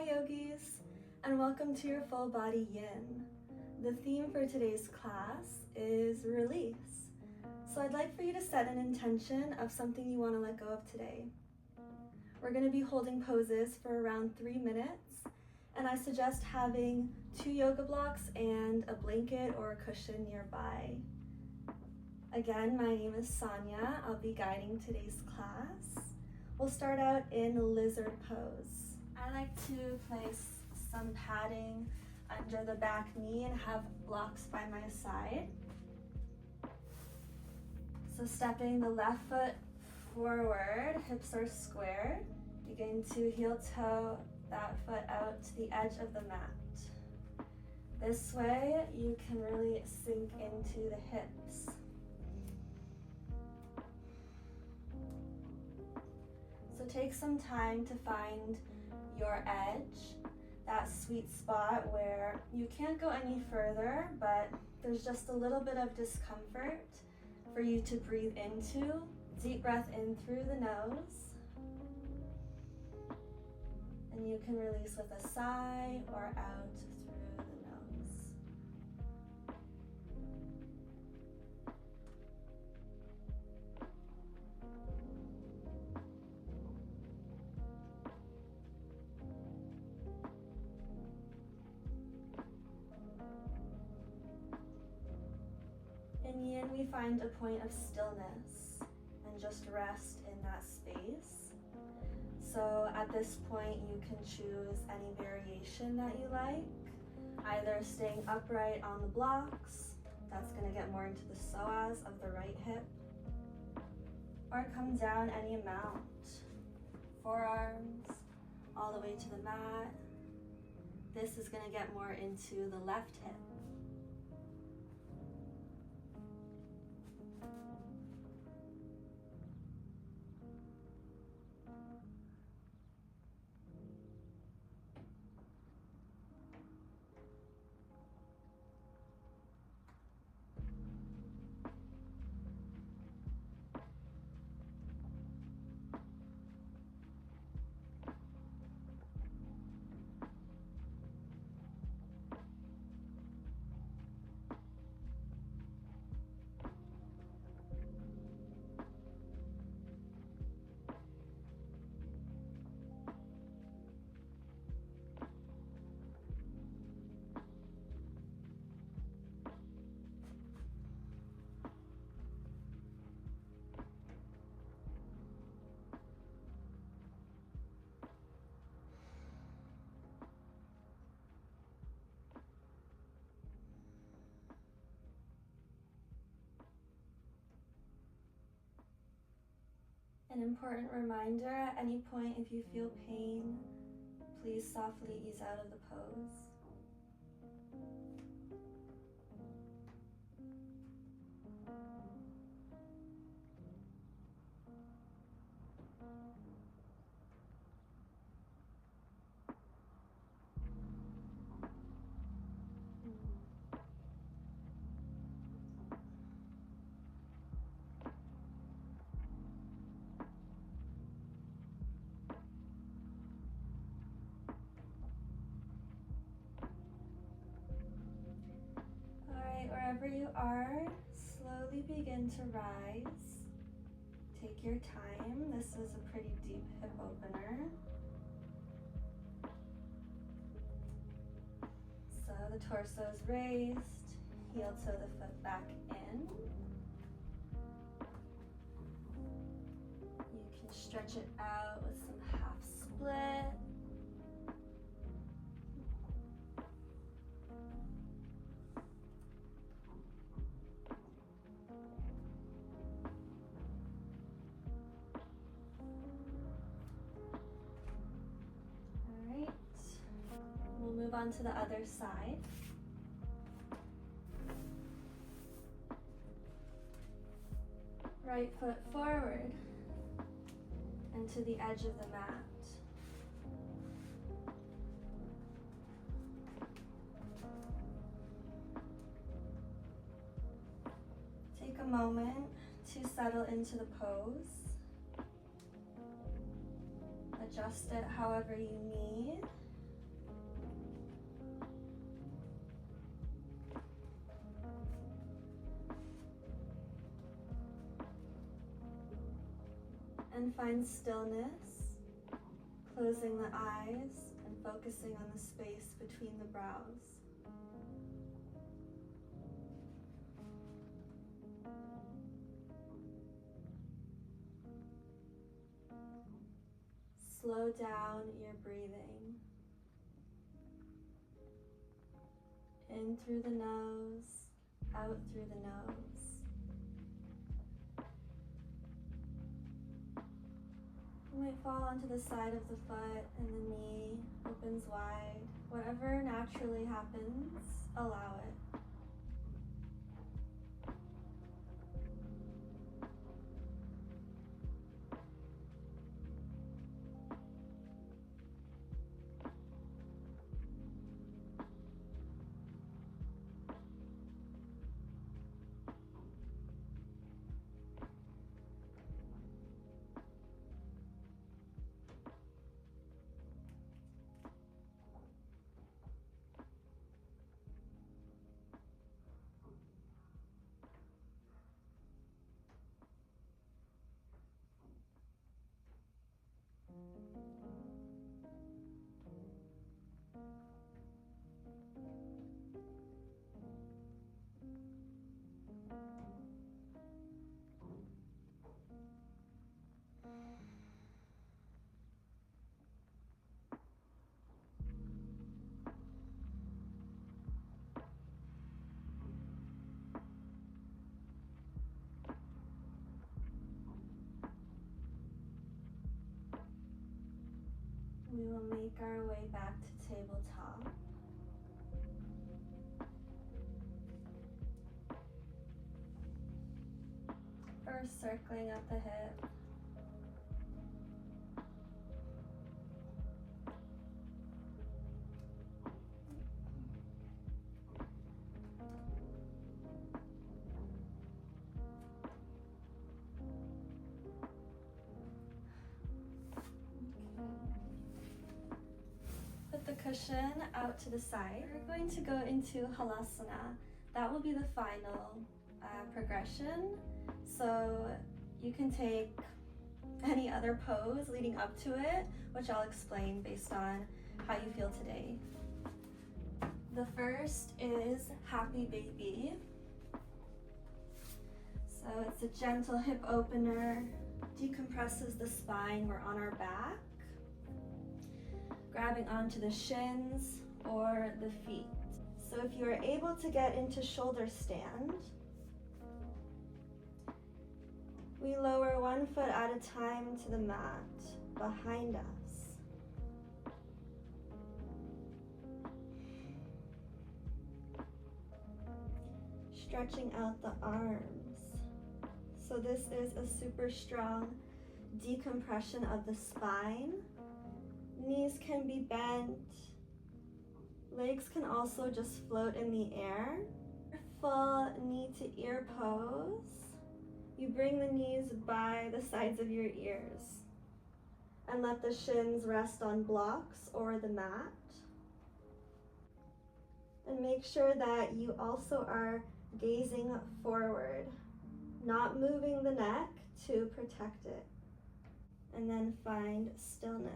yogis, and welcome to your full body yin. The theme for today's class is release. So I'd like for you to set an intention of something you want to let go of today. We're going to be holding poses for around 3 minutes, and I suggest having 2 yoga blocks and a blanket or a cushion nearby. Again, my name is Sonia. I'll be guiding today's class. We'll start out in lizard pose. I like to place some padding under the back knee and have blocks by my side. So stepping the left foot forward, hips are squared. Begin to heel toe that foot out to the edge of the mat. This way you can really sink into the hips. So take some time to find your edge, that sweet spot where you can't go any further, but there's just a little bit of discomfort for you to breathe into. Deep breath in through the nose. And you can release with a sigh or out through the nose. In yin, we find a point of stillness and just rest in that space. So at this point, you can choose any variation that you like, either staying upright on the blocks, that's going to get more into the psoas of the right hip, or come down any amount, forearms all the way to the mat. This is going to get more into the left hip. An important reminder, at any point if you feel pain, please softly ease out of the pose. Wherever you are, slowly begin to rise. Take your time. This is a pretty deep hip opener. So the torso is raised, heel toe the foot back in. You can stretch it out with some half split. Move on to the other side. Right foot forward and to the edge of the mat. Take a moment to settle into the pose. Adjust it however you need. And find stillness, closing the eyes and focusing on the space between the brows. Slow down your breathing. In through the nose, out through the nose. You might fall onto the side of the foot and the knee opens wide. Whatever naturally happens, allow it. We will make our way back to tabletop. First, circling at the hip. Put the cushion out to the side. We're going to go into halasana. That will be the final progression. So you can take any other pose leading up to it, which I'll explain based on how you feel today. The first is Happy Baby. So it's a gentle hip opener, decompresses the spine. We're on our back, grabbing onto the shins or the feet. So if you are able to get into shoulder stand, we lower one foot at a time to the mat behind us. Stretching out the arms. So this is a super strong decompression of the spine. Knees can be bent. Legs can also just float in the air. Full knee to ear pose. You bring the knees by the sides of your ears and let the shins rest on blocks or the mat. And make sure that you also are gazing forward, not moving the neck to protect it. And then find stillness.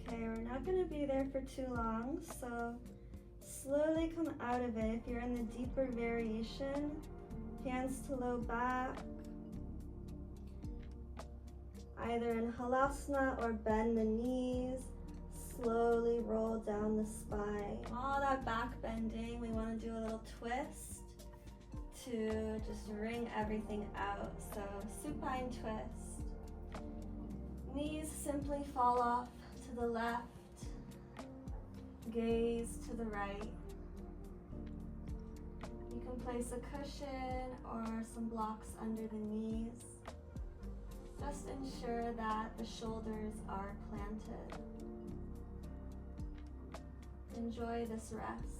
Okay, we're not going to be there for too long, so slowly come out of it. If you're in the deeper variation, hands to low back, either in halasana or bend the knees, slowly roll down the spine. All that back bending, we want to do a little twist to just wring everything out. So supine twist. Knees simply fall off to the left, gaze to the right. You can place a cushion or some blocks under the knees. Just ensure that the shoulders are planted. Enjoy this rest.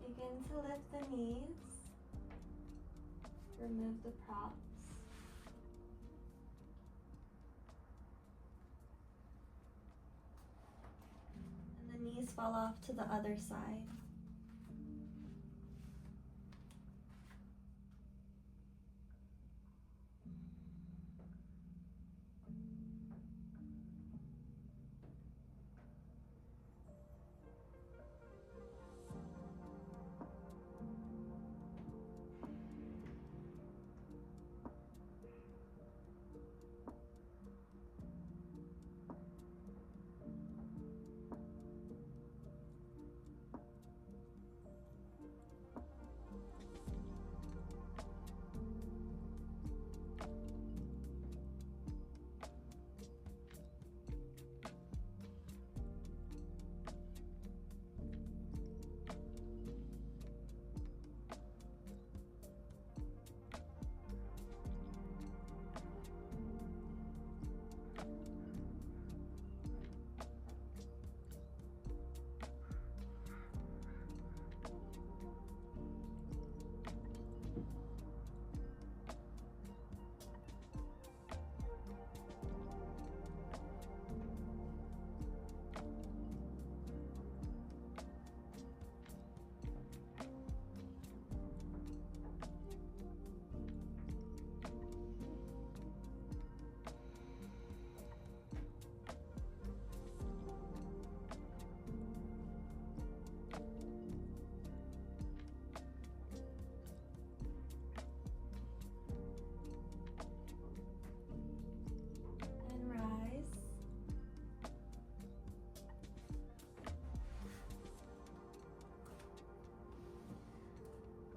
Begin to lift the knees. Remove the props. And the knees fall off to the other side.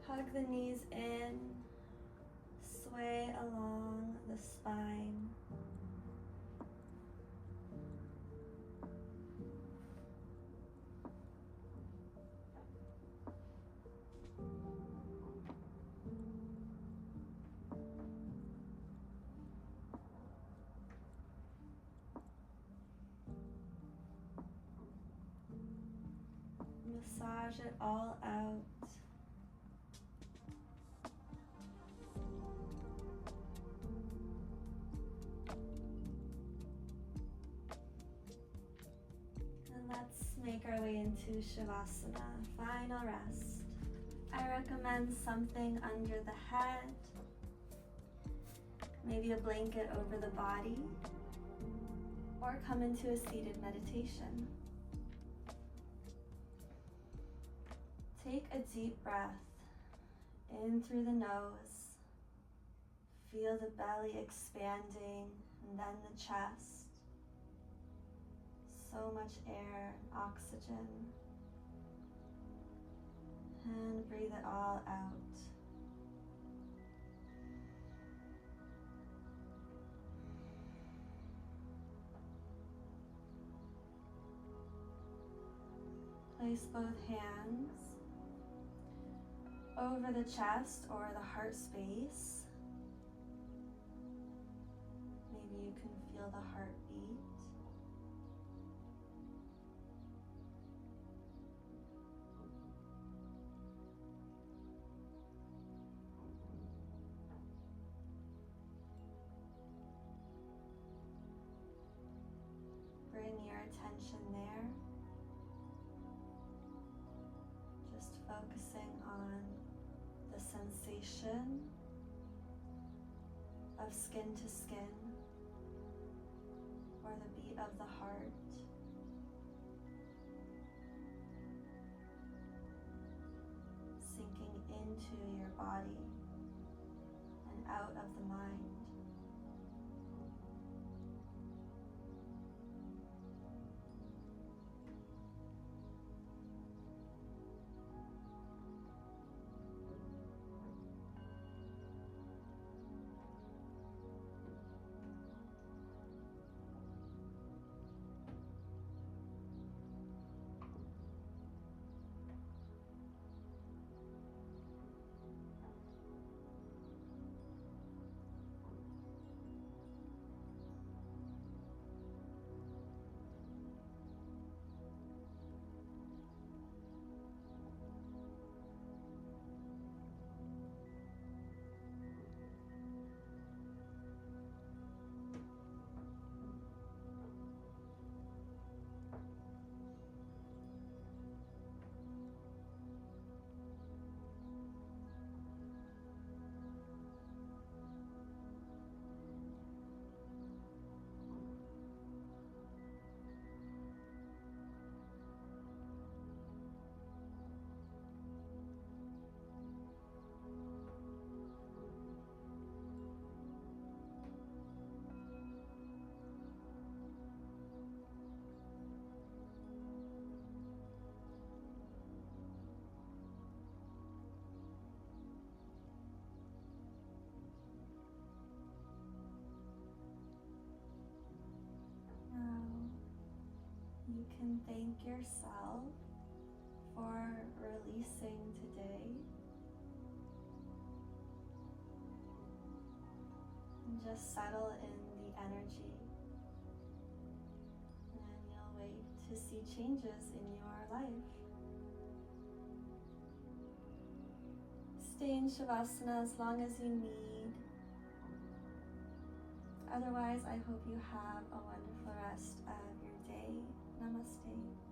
Hug the knees in, sway along the spine. Massage it all out. Make our way into Shavasana, final rest. I recommend something under the head, maybe a blanket over the body, or come into a seated meditation. Take a deep breath in through the nose. Feel the belly expanding and then the chest. So much air, oxygen, and breathe it all out. place both hands over the chest or the heart space. Maybe you can feel the heartbeat. Bring your attention there, just focusing on the sensation of skin to skin, or the beat of the heart. Sinking into your body and out of the mind. You can thank yourself for releasing today and just settle in the energy, and you'll wait to see changes in your life. Stay in Shavasana as long as you need. Otherwise, I hope you have a wonderful rest of your day. Namaste.